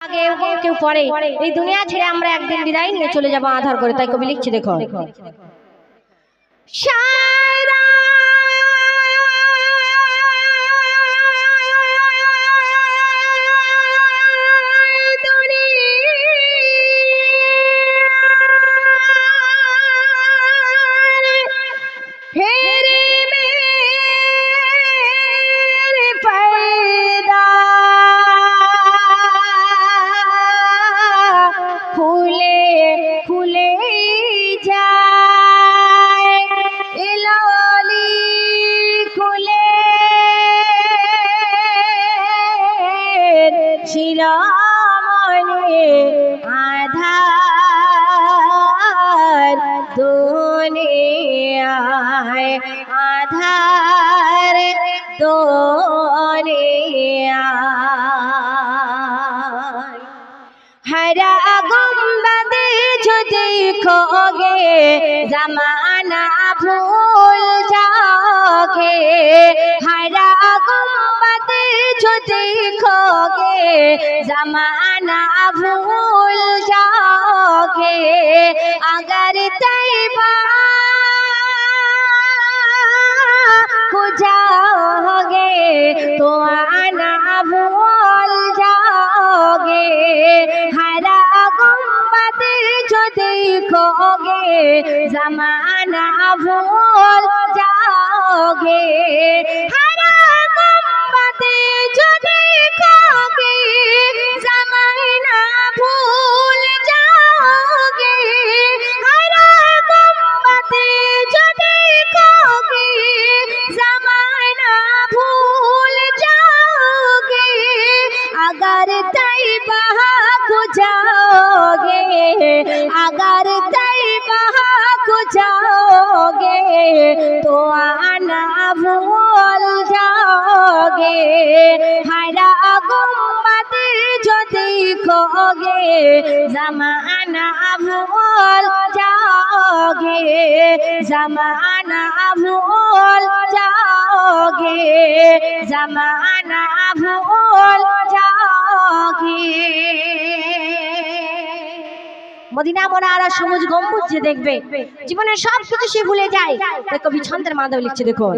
আগে কেউ পরে এই দুনিয়া ছেড়ে আমরা একদিন বিদায় নিয়ে চলে যাব আধার করে। তাই কবি লিখছে দেখো, সারা শিরমণি আধার দুনিয়ায়, আধার দুনিয়ায়। हरा गुंबद जो देखोगे ज़माना भूल जाओगे, हरा गुंबद जो देखोगे ज़माना भूल जाओगे। अगर तैबा को जाओगे तो आना भूल जाओगे, हरा गुंबद जो देखोगे ज़माना भूल जाओगे, हरा गुंबद जो देखोगे ज़माना भूल जाओगे, हरा गुंबद जो देखोगे ज़माना भूल जाओगे। अगर तैबा को जाओगे, अगर तैबा को जाओगे तो आना भूल जाओगे, हरा गुंबद जो देखोगे ज़माना भूल जाओगे, ज़माना भूल जाओगे, ज़माना भूल जाओगे। মদিনা মোনারা সবুজ গম্বুজ যে দেখবে জীবনের সব কিছু সে ভুলে যায়। তাই কবি ছন্দের মাধ্যমে লিখছে দেখো,